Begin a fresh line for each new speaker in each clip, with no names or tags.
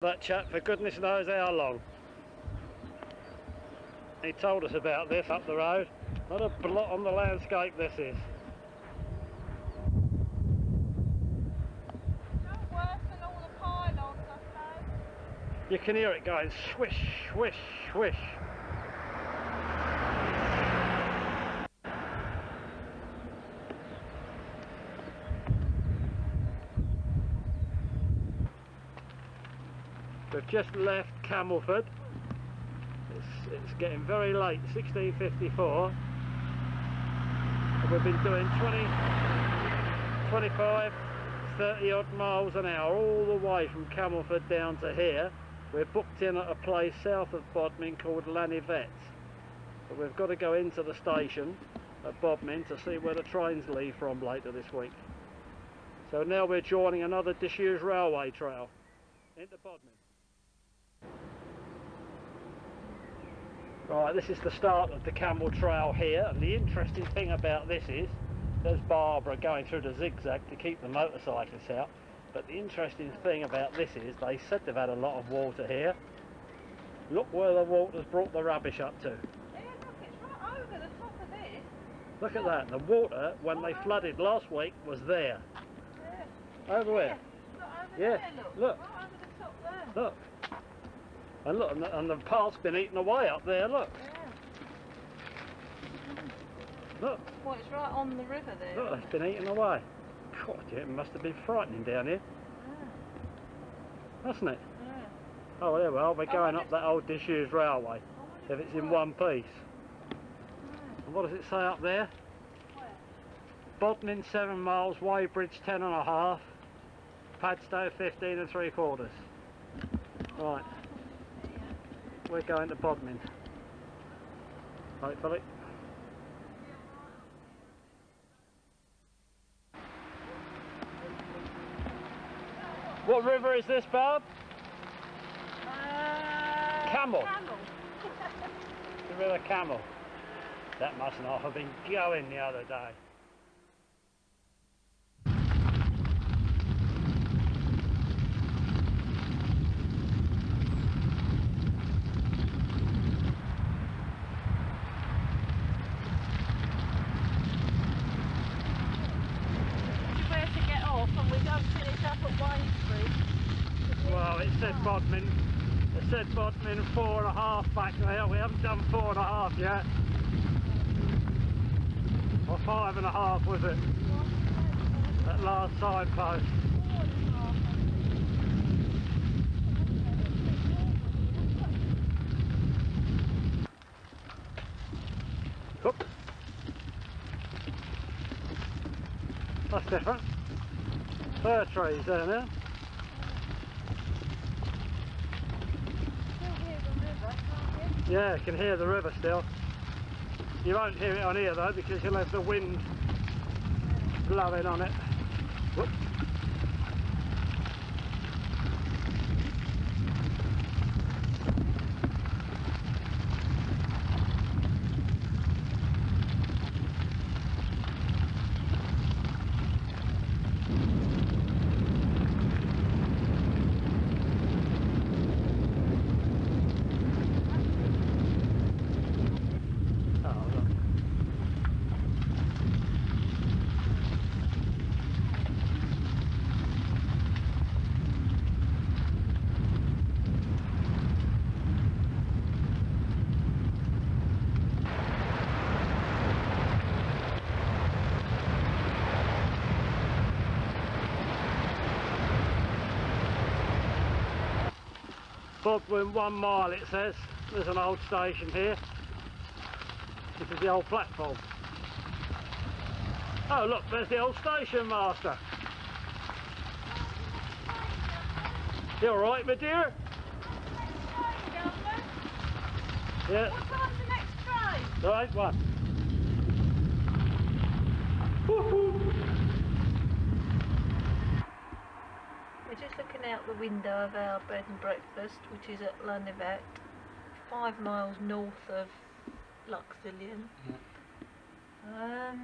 That chap for goodness knows how long. He told us about this up the road. What a blot on the landscape this is.
No worse than all the pylons, I suppose.
You can hear it going swish, swish, swish. We've just left Camelford. It's getting very late, 16:54. And we've been doing 25, 30 odd miles an hour all the way from Camelford down to here. We're booked in at a place south of Bodmin called Lanivet. But we've got to go into the station at Bodmin to see where the trains leave from later this week. So now we're joining another disused railway trail into Bodmin. Right, this is the start of the Camel Trail here, and the interesting thing about this is there's Barbara going through the zigzag to keep the motorcyclists out, but the interesting thing about this is they said they've had a lot of water here. Look where the water's brought the rubbish up to.
Yeah, look, it's right over the top of this.
Look at that, the water when they flooded last week was there.
Yeah.
Over where?
Look over
Yeah,
there, look.
look.
Right over the top there.
Look. And look, and the path's been eaten away up there, look.
Yeah.
Look.
Well, it's right on the river there.
Look, it's been eaten away. God, yeah, it must have been frightening down here,
Yeah.
hasn't it?
Yeah.
Oh, yeah, well, we're going up that old disused railway, if it's in one piece. And what does it say up there?
Where?
Bodmin 7 miles, Weybridge 10.5, Padstow 15 3/4. Right, we're going to Bodmin. Hopefully. What river is this, Barb? Camel.
Camel.
The River Camel. That must not have been going the other day.
Where to get off, and we don't finish up at Salisbury.
Well, it said Bodmin. It said Bodmin 4.5 back there. We haven't done 4.5 yet. Or 5.5 was it? That last signpost. Oops. That's different. Fir trees there now. Yeah, you can hear the river still. You won't hear it on here though because you'll have the wind blowing on it. Whoop. Bodmin 1 mile it says. There's an old station here. This is the old platform. Oh look, there's the old station master. You alright, my dear? Yeah.
What time's the next train?
There ain't one. Woo-hoo.
We're just looking out the window of our bed and breakfast, which is at Lanivet, 5 miles north of Luxillian.
Yeah.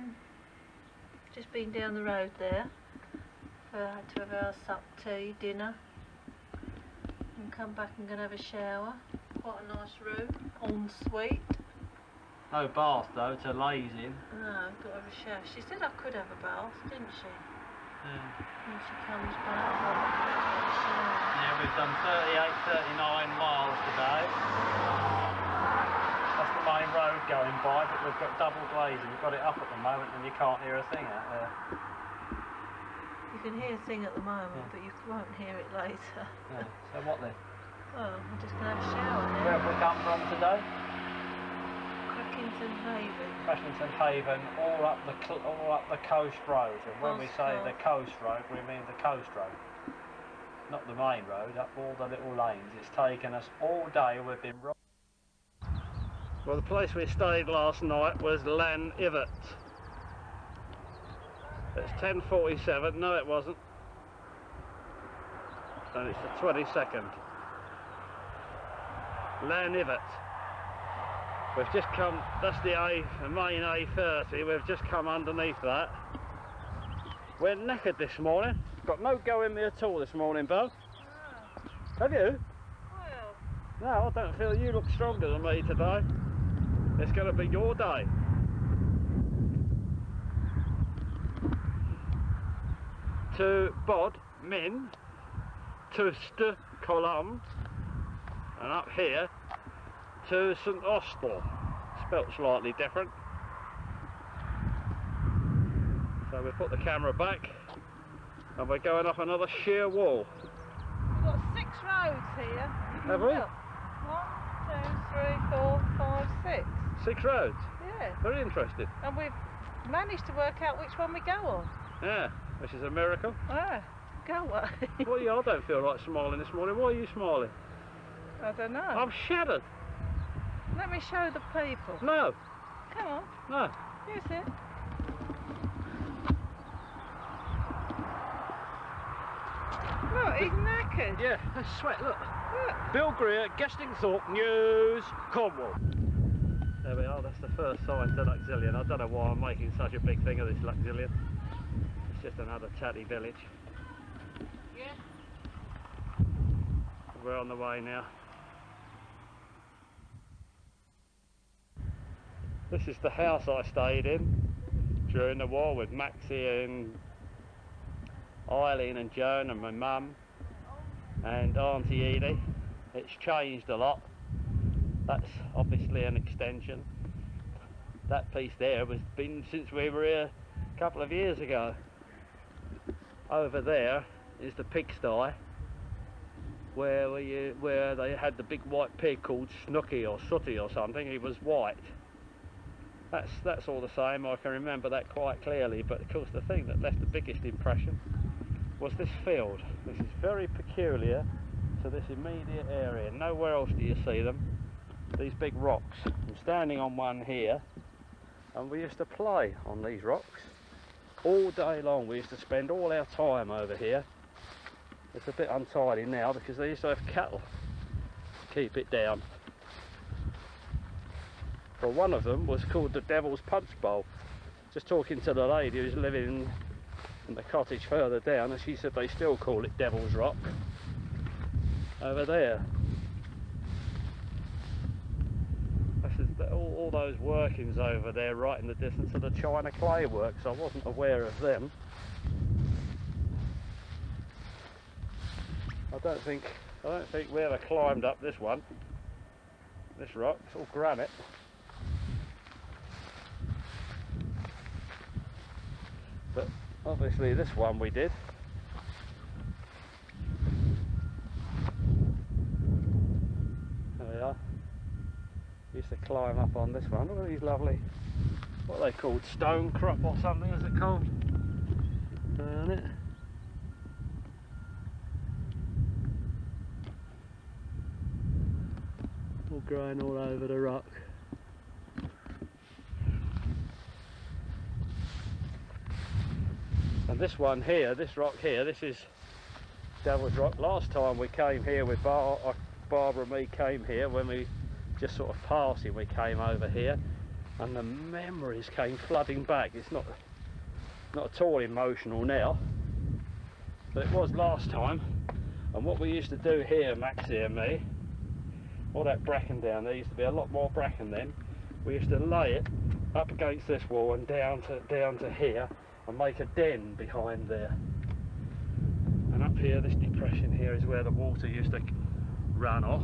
Just been down the road there. Had to have our sup tea, dinner. come back and gonna have a shower. Quite a nice room, ensuite.
No bath though to laze in.
No, got to have a shower. She said I could have a bath, didn't she?
Yeah.
When she comes back, I'll have a shower.
Yeah, we've done 38, 39 miles today. That's the main road going by, but we've got double glazing. We've got it up at the moment and you can't hear a thing out there.
You can hear a thing at the moment, but you won't hear it later.
Yeah. So what then?
Well, we're just going to have a shower now.
Where have we come from today?
Crackington Haven.
Crackington Haven, all up the coast road. And when we say the coast road, we mean the coast road. Not the main road, up all the little lanes. It's taken us all day. We've been right. Well, the place we stayed last night was Llanivert. It's 10:47. No, it wasn't. And it's the 22nd. Llanivert. We've just come. That's the main A30. We've just come underneath that. We're knackered this morning. Got no go in me at all this morning, Bo.
Oh.
Have you?
Well.
No, I don't feel you look stronger than me today. It's going to be your day. To Bodmin, to Stockholm, and up here to St Austell, spelt slightly different. So we put the camera back and we're going up another sheer wall.
We've got 6 roads here.
Have we?
1, 2, 3, 4, 5, 6.
6 roads?
Yeah.
Very interesting.
And we've managed to work out which one we go on.
Yeah, which is a miracle.
Ah, go away.
Well, yeah, I don't feel like smiling this morning. Why are you smiling?
I don't know.
I'm shattered.
Let me show the people.
No.
Come on.
No.
Here's it. Look, he's knackered.
Yeah, that's sweat, look.
Look.
Bill Greer, Gestingthorpe News, Cornwall. There we are, that's the first sign to Luxillian. I don't know why I'm making such a big thing of this Luxillian. It's just another chatty village.
Yeah.
We're on the way now. This is the house I stayed in during the war with Maxie and Eileen and Joan and my mum and Auntie Edie. It's changed a lot. That's obviously an extension. That piece there has been since we were here a couple of years ago. Over there is the pigsty where they had the big white pig called Snooky or Sooty or something. He was white. That's all the same. I can remember that quite clearly, but of course the thing that left the biggest impression was this field. This is very peculiar to this immediate area. Nowhere else do you see them. These big rocks. I'm standing on one here, and we used to play on these rocks all day long. We used to spend all our time over here. It's a bit untidy now because they used to have cattle to keep it down. Well, one of them was called the Devil's Punch Bowl. Just talking to the lady who's living in the cottage further down, and she said they still call it Devil's Rock over there. All those workings over there right in the distance are the China clay works. I wasn't aware of them. I don't think we ever climbed up this one. This rock, it's all granite. But obviously this one we did. There we are. Used to climb up on this one. Look at these lovely, what are they called? Stone crop or something, is it called? Isn't it? All growing all over the rock. And this one here, this rock here, this is Devil's Rock. Last time we came here with Barbara and me came here when we just sort of passing, we came over here and the memories came flooding back. It's not at all emotional now, but it was last time. And what we used to do here, Maxie and me, all that bracken down there, used to be a lot more bracken then. We used to lay it up against this wall and down to here and make a den behind there. And up here, this depression here is where the water used to run off.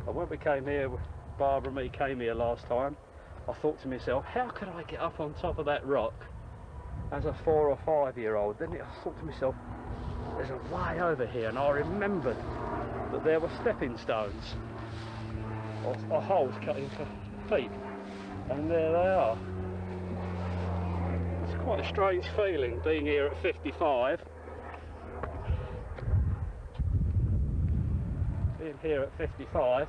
And when we came here, Barbara and me came here last time, I thought to myself, how could I get up on top of that rock as a 4 or 5 year old? Then I thought to myself, there's a way over here, and I remembered that there were stepping stones or holes cut in for feet, and there they are. It's quite a strange feeling being here at 55. Being here at 55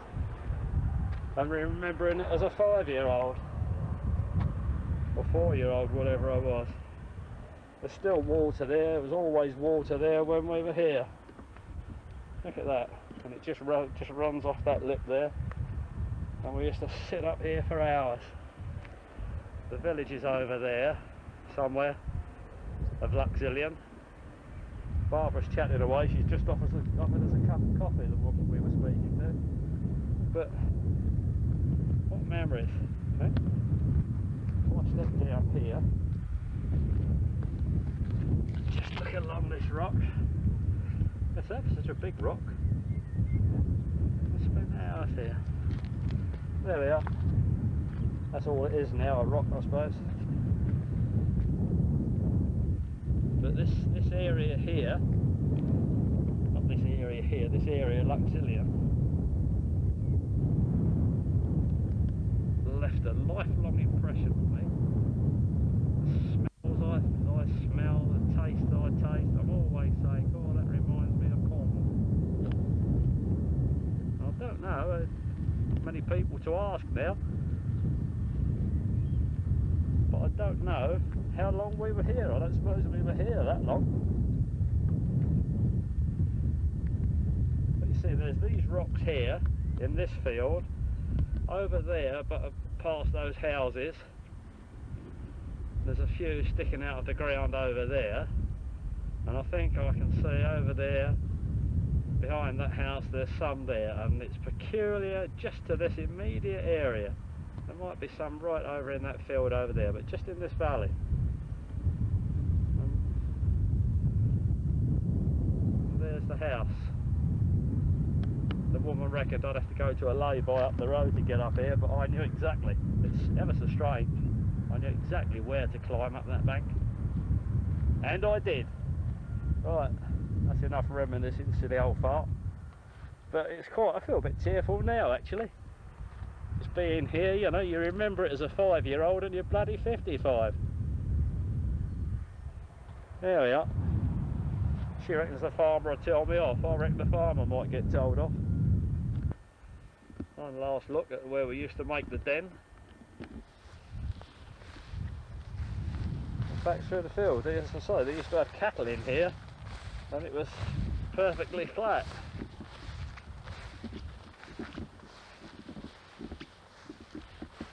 and remembering it as a 5-year-old or 4-year-old, whatever I was. There's still water there. There was always water there when we were here. Look at that, and it just runs off that lip there, and we used to sit up here for hours. The village is over there somewhere of Luxillian. Barbara's chatting away. She's just offered us a cup of coffee, the woman we were speaking to. But what memories, eh? If I step down here, just look along this rock. That's such a big rock. I spent hours here. There we are. That's all it is now, a rock, I suppose. But this area here, not this area here, this area Luxillian, left a lifelong impression on me. The smells I smell, the taste I taste, I'm always saying, oh, that reminds me of Cornwall. I don't know, many people to ask now, but I don't know how long we were here. I don't suppose we were here that long. But you see, there's these rocks here in this field, over there, but past those houses there's a few sticking out of the ground over there, and I think I can see over there behind that house there's some there, and it's peculiar just to this immediate area. There might be some right over in that field over there, but just in this valley. And there's the house. The woman reckoned I'd have to go to a lay-by up the road to get up here, but I knew exactly. It's ever so strange. I knew exactly where to climb up that bank. And I did. Right, that's enough reminiscing, silly old fart. But it's quite, I feel a bit tearful now actually. Just being here, you know, you remember it as a 5-year-old and you're bloody 55. There we are. She reckons the farmer will tell me off. I reckon the farmer might get told off. One last look at where we used to make the den. Back through the field, as I say, they used to have cattle in here and it was perfectly flat.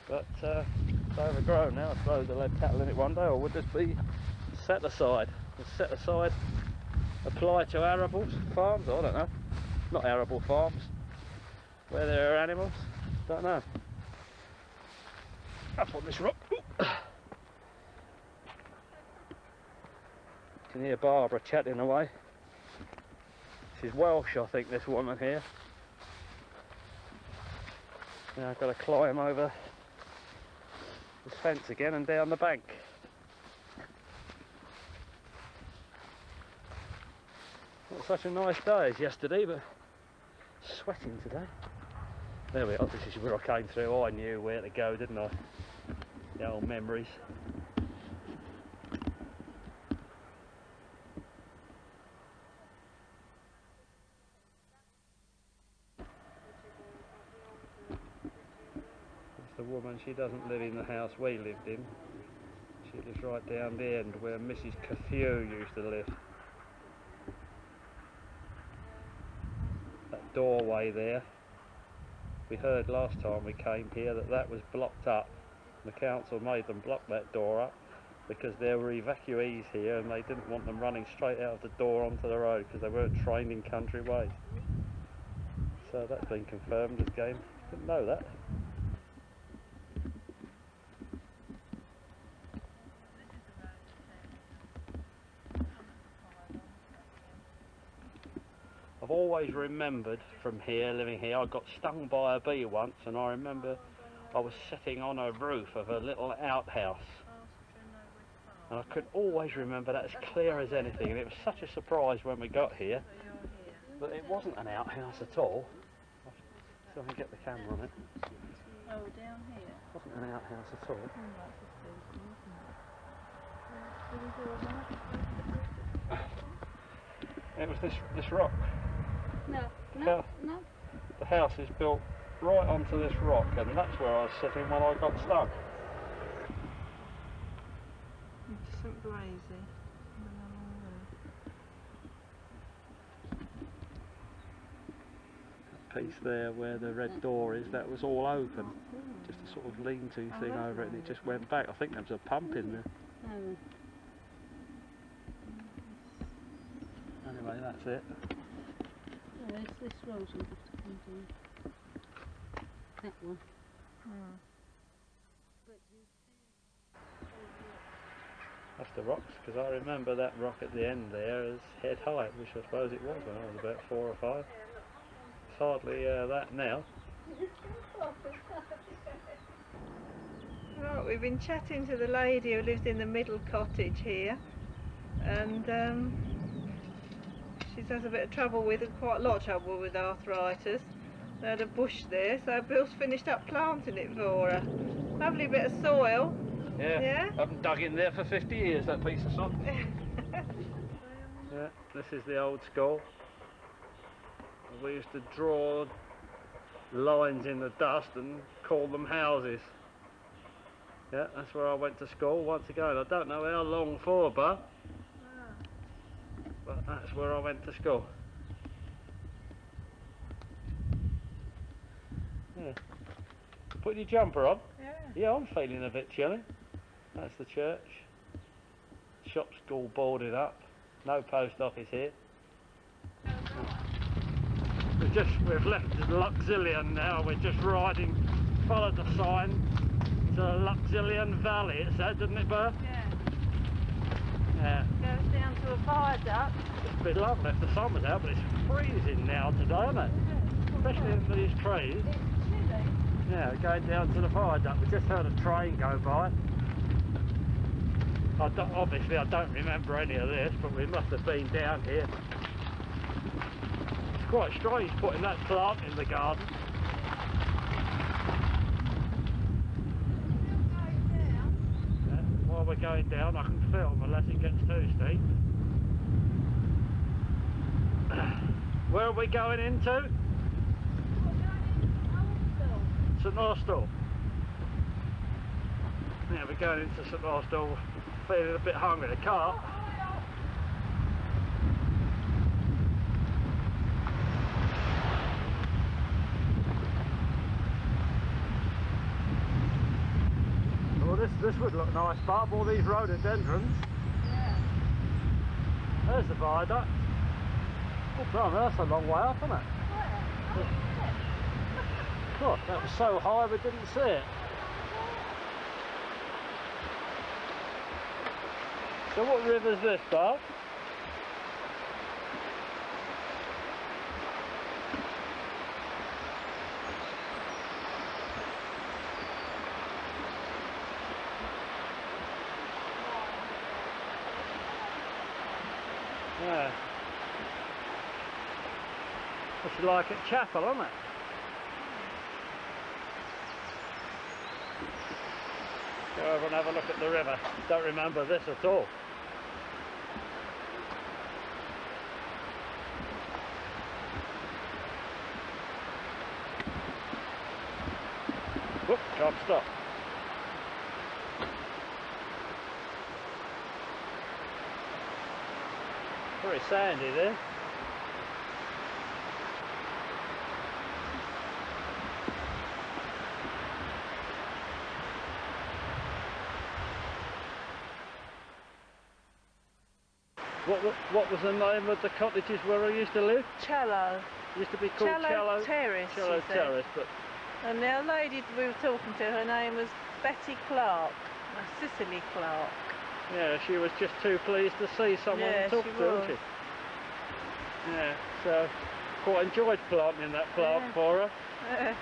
But it's overgrown now. I suppose they'll have cattle in it one day, or would this be set aside? Set aside, apply to arable farms? I don't know. Not arable farms, where there are animals. Don't know. Up on this rock. You can hear Barbara chatting away. She's Welsh, I think, this woman here. Now I've got to climb over this fence again and down the bank. Not such a nice day as yesterday, but sweating today. There we are, this is where I came through. I knew where to go, didn't I? The old memories. The woman, she doesn't live in the house we lived in. She lives right down the end where Mrs. Cathew used to live. That doorway there, we heard last time we came here that that was blocked up. The council made them block that door up. because there were evacuees here and they didn't want them running straight out of the door onto the road because they weren't trained in country ways. So that's been confirmed again. Didn't know that. I've always remembered from here, living here, I got stung by a bee once, and I remember I was sitting on a roof of a little outhouse, and I could always remember that as clear as anything, and it was such a surprise when we got here that it wasn't an outhouse at all. So I can get the camera on it.
Oh, down here?
It wasn't an outhouse at all. It was this rock.
No.
The house is built right onto this rock, and that's where I was sitting when I got stung.
It's something crazy.
That piece there where the red door is, that was all open. Just a sort of lean-to thing over it, and it just went back. I think there was a pump in there. Anyway, that's it.
This roll's going to have to come down. That one.
That's the rocks, because I remember that rock at the end there as head height, which I suppose it was when I was about 4 or 5. It's hardly that now.
Right, we've been chatting to the lady who lives in the middle cottage here, and she has a bit of trouble with, quite a lot of trouble with arthritis. They had a bush there, so Bill's finished up planting it for her. Lovely bit of soil.
Yeah. I haven't dug in there for 50 years, that piece of soil. Yeah, this is the old school. We used to draw lines in the dust and call them houses. Yeah, that's where I went to school once again. I don't know how long for, but that's where I went to school. Yeah. Put your jumper on? Yeah, I'm feeling a bit chilly. That's the church. Shop's all boarded up. No post office here. We've left Luxillian now. We're just riding, followed the sign to Luxillian Valley. It said, didn't it, Bert? Yeah. Goes down to a viaduct. It'd be lovely if the sun was out, but it's freezing now today, isn't it? Especially in these trees. It's chilly. Yeah, going down to the viaduct. We just heard a train go by. Obviously I don't remember any of this, but we must have been down here. It's quite strange putting that plant in the garden. Yeah, while we're going down I can film unless it gets too steep. Where are we going into? St Austell. Yeah, we're going into St Austell, feeling a bit hungry. The car. Well, this would look nice, part of all these rhododendrons. Yeah. There's the viaduct. Oh, blimey, that's a long way up, isn't it? Yeah. God, that was so high we didn't see it. So what river's this, Bob? Yeah. It's like at Chapel, isn't it? Go over and have a look at the river. Don't remember this at all. Whoop, can't stop. Very sandy there. What was the name of the cottages where I used to live?
Cello.
Used to be called
Cello Terrace.
Cello
she said.
Terrace, but
And the lady we were talking to, her name was Betty Clark, Cicely Clark.
yeah, she was just too pleased to see someone
Yeah,
to talk
she
to, wasn't
was.
she? Yeah, so quite enjoyed planting that plant
Yeah.
for her.